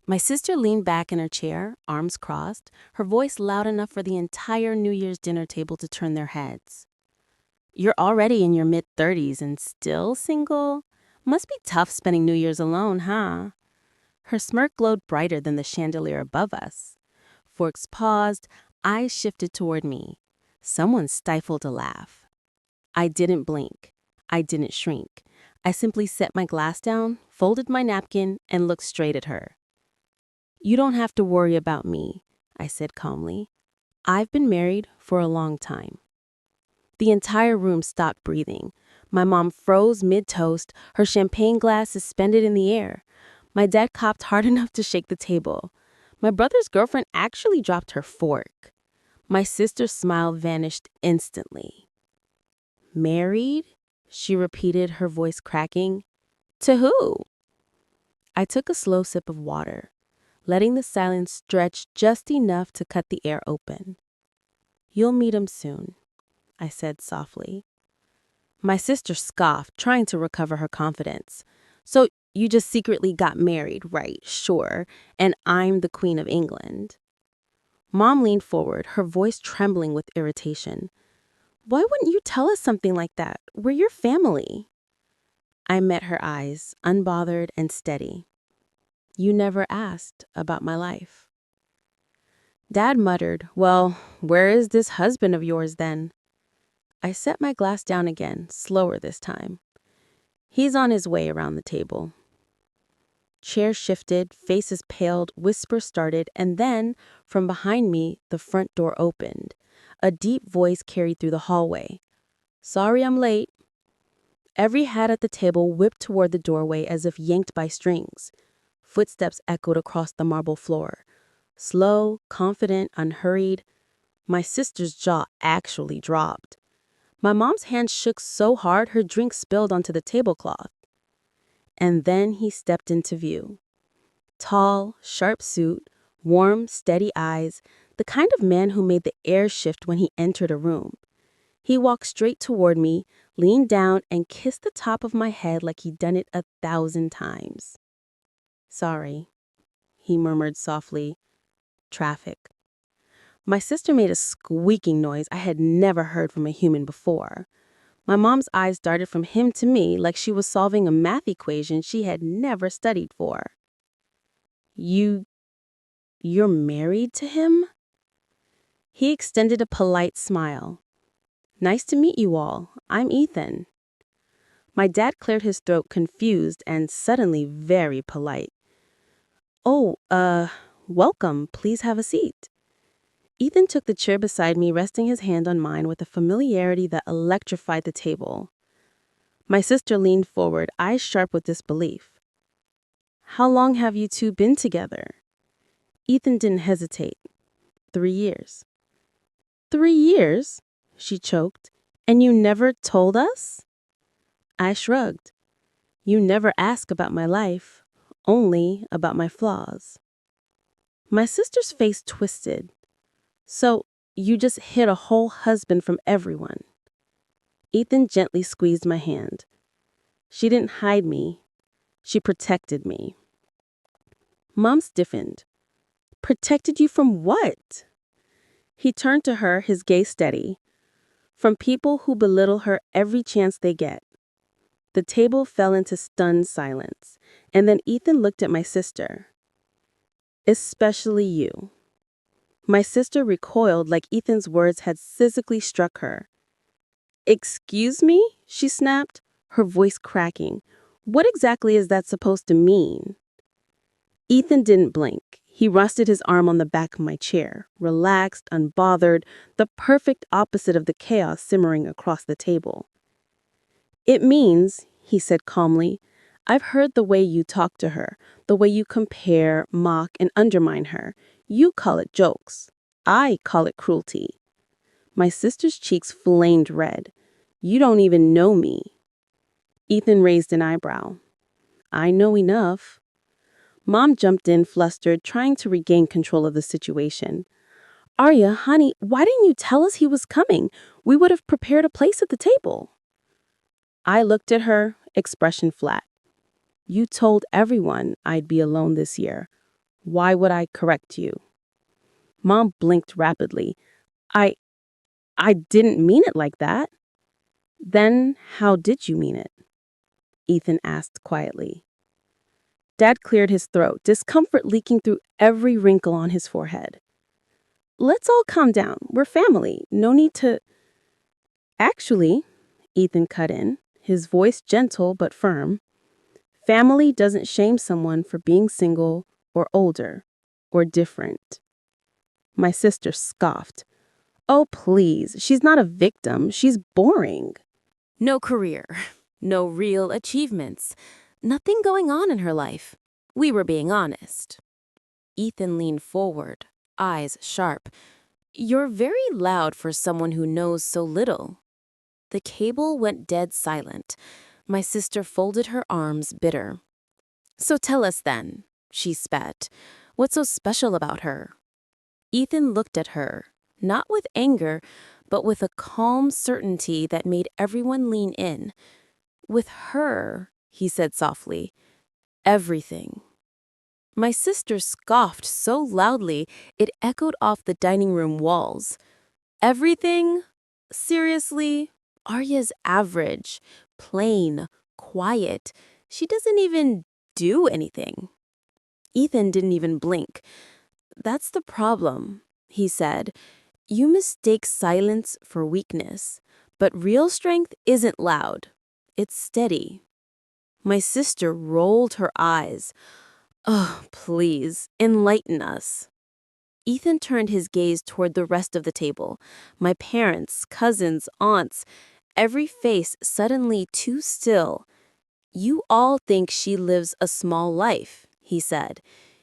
My sister leaned back in her chair, arms crossed, her voice loud enough for the entire New Year's dinner table to turn their heads. You're already in your mid-30s and still single? Must be tough spending New Year's alone, huh? Her smirk glowed brighter than the chandelier above us. Forks paused, eyes shifted toward me. Someone stifled a laugh. I didn't blink. I didn't shrink. I simply set my glass down, folded my napkin, and looked straight at her. You don't have to worry about me, I said calmly. I've been married for a long time. The entire room stopped breathing. My mom froze mid-toast, her champagne glass suspended in the air. My dad coughed hard enough to shake the table. My brother's girlfriend actually dropped her fork. My sister's smile vanished instantly. Married? She repeated, her voice cracking. To who? I took a slow sip of water, letting the silence stretch just enough to cut the air open. You'll meet him soon, I said softly. My sister scoffed, trying to recover her confidence. So you just secretly got married, right? Sure. And I'm the Queen of England. Mom leaned forward, her voice trembling with irritation. Why wouldn't you tell us something like that? We're your family. I met her eyes, unbothered and steady. You never asked about my life. Dad muttered, Well, where is this husband of yours then? I set my glass down again, slower this time. He's on his way around the table. Chairs shifted, faces paled, whispers started, and then, from behind me, the front door opened. A deep voice carried through the hallway. Sorry I'm late. Every hat at the table whipped toward the doorway as if yanked by strings. Footsteps echoed across the marble floor. Slow, confident, unhurried. My sister's jaw actually dropped. My mom's hand shook so hard her drink spilled onto the tablecloth. And then he stepped into view. Tall, sharp suit, warm, steady eyes, the kind of man who made the air shift when he entered a room. He walked straight toward me, leaned down, and kissed the top of my head like he'd done it 1,000 times. Sorry, he murmured softly. Traffic. My sister made a squeaking noise I had never heard from a human before. My mom's eyes darted from him to me like she was solving a math equation she had never studied for. You're married to him? He extended a polite smile. Nice to meet you all. I'm Ethan. My dad cleared his throat, confused and suddenly very polite. Oh, welcome. Please have a seat. Ethan took the chair beside me, resting his hand on mine with a familiarity that electrified the table. My sister leaned forward, eyes sharp with disbelief. How long have you two been together? Ethan didn't hesitate. 3 years. 3 years? She choked. And you never told us? I shrugged. You never asked about my life, only about my flaws. My sister's face twisted. So, you just hid a whole husband from everyone. Ethan gently squeezed my hand. She didn't hide me. She protected me. Mom stiffened. Protected you from what? He turned to her, his gaze steady. From people who belittle her every chance they get. The table fell into stunned silence, and then Ethan looked at my sister. Especially you. My sister recoiled like Ethan's words had physically struck her. Excuse me? She snapped, her voice cracking. What exactly is that supposed to mean? Ethan didn't blink. He rested his arm on the back of my chair, relaxed, unbothered, the perfect opposite of the chaos simmering across the table. It means, he said calmly, I've heard the way you talk to her, the way you compare, mock, and undermine her. You call it jokes. I call it cruelty. My sister's cheeks flamed red. You don't even know me. Ethan raised an eyebrow. I know enough. Mom jumped in, flustered, trying to regain control of the situation. Arya, honey, why didn't you tell us he was coming? We would have prepared a place at the table. I looked at her, expression flat. You told everyone I'd be alone this year. Why would I correct you? Mom blinked rapidly. I I didn't mean it like that. Then how did you mean it? Ethan asked quietly. Dad cleared his throat, discomfort leaking through every wrinkle on his forehead. Let's all calm down. We're family. No need to. Actually, Ethan cut in, his voice gentle but firm. Family doesn't shame someone for being single or older or different. My sister scoffed. Oh, please. She's not a victim. She's boring. No career, no real achievements, nothing going on in her life. We were being honest. Ethan leaned forward, eyes sharp. You're very loud for someone who knows so little. The cable went dead silent. My sister folded her arms, bitter. So tell us then, she spat. What's so special about her? Ethan looked at her, not with anger, but with a calm certainty that made everyone lean in. With her, he said softly, everything. My sister scoffed so loudly it echoed off the dining room walls. Everything? Seriously? Arya's average, plain, quiet. She doesn't even do anything. Ethan didn't even blink. That's the problem, he said. You mistake silence for weakness, but real strength isn't loud. It's steady. My sister rolled her eyes. Oh, please, enlighten us. Ethan turned his gaze toward the rest of the table. My parents, cousins, aunts, every face suddenly too still. You all think she lives a small life, he said.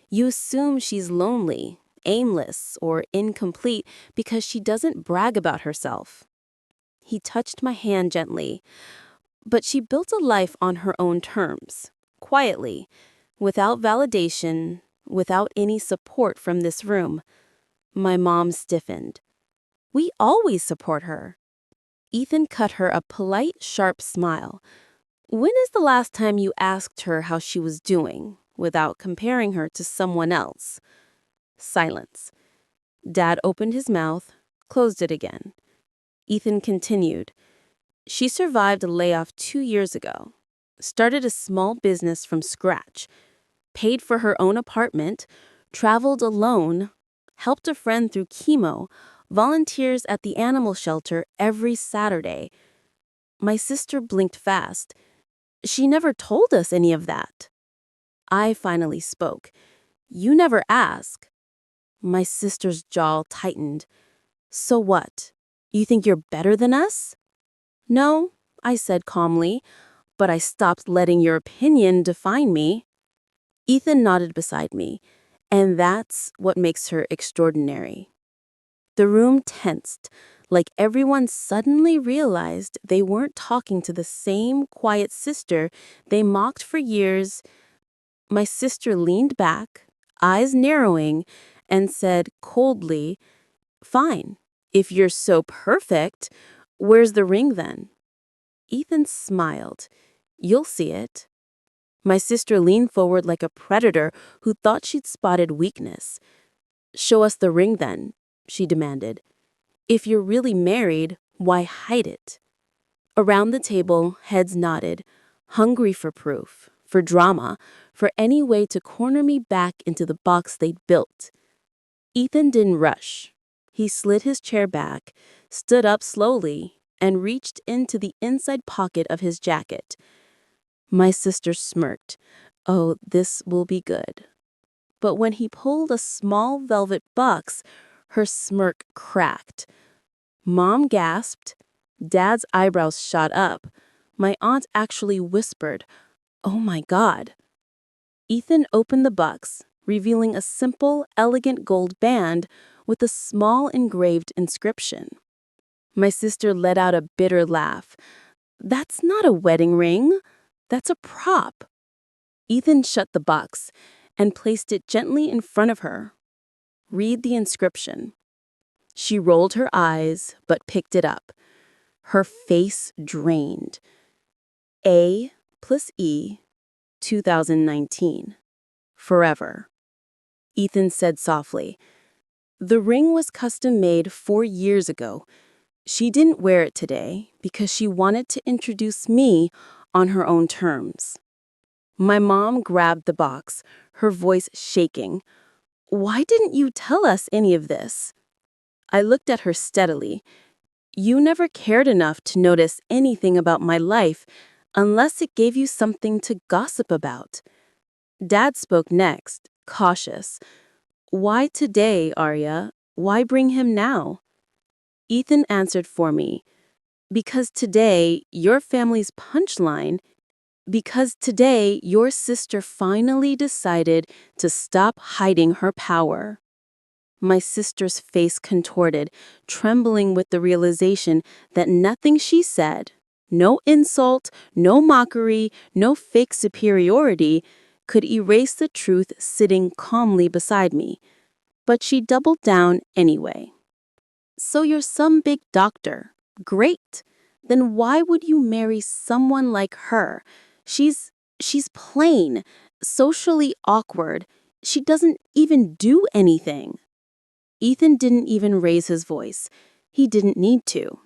You assume she's lonely, aimless, or incomplete because she doesn't brag about herself. He touched my hand gently. But she built a life on her own terms, quietly, without validation, without any support from this room. My mom stiffened. We always support her. Ethan cut her a polite, sharp smile. When is the last time you asked her how she was doing, without comparing her to someone else? Silence. Dad opened his mouth, closed it again. Ethan continued. She survived a layoff 2 years ago, started a small business from scratch, paid for her own apartment, traveled alone, helped a friend through chemo, volunteers at the animal shelter every Saturday. My sister blinked fast. She never told us any of that. I finally spoke. You never ask. My sister's jaw tightened. So what? You think you're better than us? No, I said calmly, but I stopped letting your opinion define me. Ethan nodded beside me, and that's what makes her extraordinary. The room tensed, like everyone suddenly realized they weren't talking to the same quiet sister they mocked for years. My sister leaned back, eyes narrowing, and said coldly, Fine, if you're so perfect, where's the ring then? Ethan smiled. You'll see it. My sister leaned forward like a predator who thought she'd spotted weakness. Show us the ring then, she demanded. If you're really married, why hide it? Around the table, heads nodded, hungry for proof, for drama, for any way to corner me back into the box they'd built. Ethan didn't rush. He slid his chair back, stood up slowly, and reached into the inside pocket of his jacket. My sister smirked. Oh, this will be good. But when he pulled a small velvet box, her smirk cracked. Mom gasped. Dad's eyebrows shot up. My aunt actually whispered, Oh my God. Ethan opened the box, revealing a simple, elegant gold band with a small engraved inscription. My sister let out a bitter laugh. That's not a wedding ring. That's a prop. Ethan shut the box and placed it gently in front of her. Read the inscription. She rolled her eyes, but picked it up. Her face drained. A plus E, 2019. Forever. Ethan said softly. The ring was custom made 4 years ago. She didn't wear it today because she wanted to introduce me on her own terms. My mom grabbed the box, her voice shaking. Why didn't you tell us any of this? I looked at her steadily. You never cared enough to notice anything about my life unless it gave you something to gossip about. Dad spoke next, cautious. Why today, Arya? Why bring him now? Ethan answered for me. Because today, your family's punchline, because today, your sister finally decided to stop hiding her power. My sister's face contorted, trembling with the realization that nothing she said, no insult, no mockery, no fake superiority, could erase the truth sitting calmly beside me. But she doubled down anyway. So you're some big doctor. Great. Then why would you marry someone like her? She's plain, socially awkward. She doesn't even do anything. Ethan didn't even raise his voice. He didn't need to.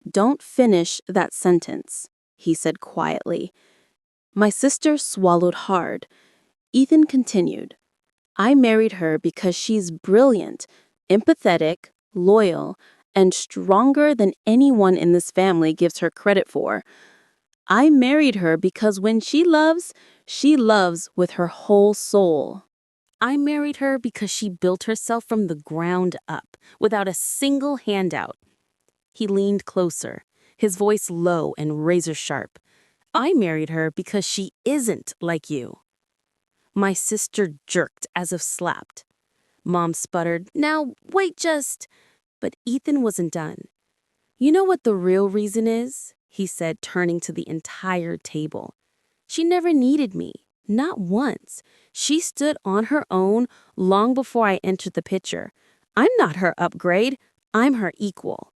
Don't finish that sentence, he said quietly. My sister swallowed hard. Ethan continued. I married her because she's brilliant, empathetic, loyal, and stronger than anyone in this family gives her credit for. I married her because when she loves with her whole soul. I married her because she built herself from the ground up, without a single handout. He leaned closer, his voice low and razor sharp. I married her because she isn't like you. My sister jerked as if slapped. Mom sputtered, now wait just... But Ethan wasn't done. You know what the real reason is? He said, turning to the entire table. She never needed me. Not once. She stood on her own long before I entered the picture. I'm not her upgrade. I'm her equal.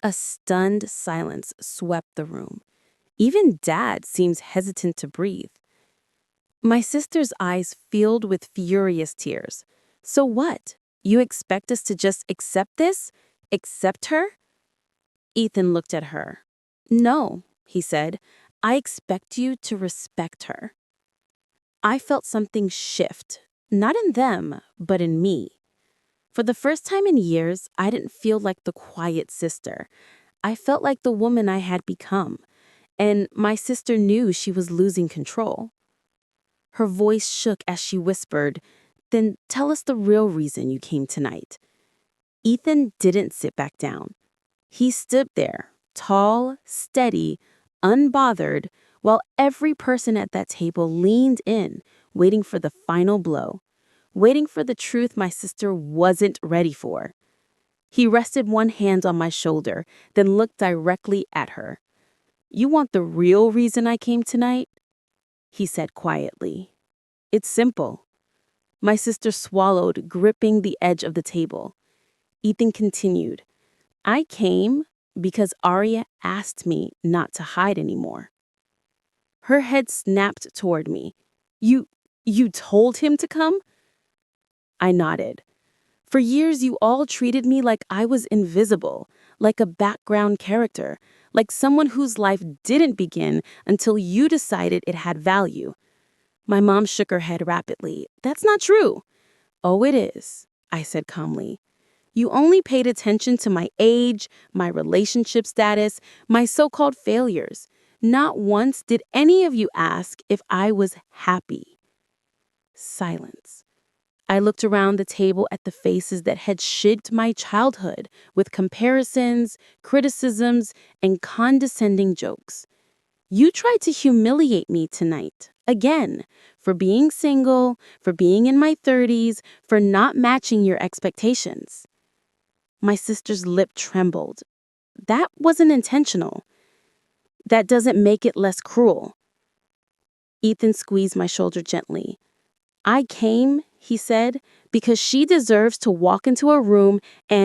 A stunned silence swept the room. Even Dad seems hesitant to breathe. My sister's eyes filled with furious tears. So what? You expect us to just accept this? Accept her? Ethan looked at her. No, he said. I expect you to respect her. I felt something shift, not in them, but in me. For the first time in years, I didn't feel like the quiet sister. I felt like the woman I had become, and my sister knew she was losing control. Her voice shook as she whispered, Then tell us the real reason you came tonight. Ethan didn't sit back down. He stood there, tall, steady, unbothered, while every person at that table leaned in, waiting for the final blow, waiting for the truth my sister wasn't ready for. He rested one hand on my shoulder, then looked directly at her. You want the real reason I came tonight? He said quietly. It's simple. My sister swallowed, gripping the edge of the table. Ethan continued. I came because Arya asked me not to hide anymore. Her head snapped toward me. You told him to come? I nodded. For years, you all treated me like I was invisible, like a background character, like someone whose life didn't begin until you decided it had value. My mom shook her head rapidly. That's not true. Oh, it is, I said calmly. You only paid attention to my age, my relationship status, my so-called failures. Not once did any of you ask if I was happy. Silence. I looked around the table at the faces that had shaped my childhood with comparisons, criticisms, and condescending jokes. You tried to humiliate me tonight, again, for being single, for being in my 30s, for not matching your expectations. My sister's lip trembled. That wasn't intentional. That doesn't make it less cruel. Ethan squeezed my shoulder gently. I came, he said, because she deserves to walk into a room and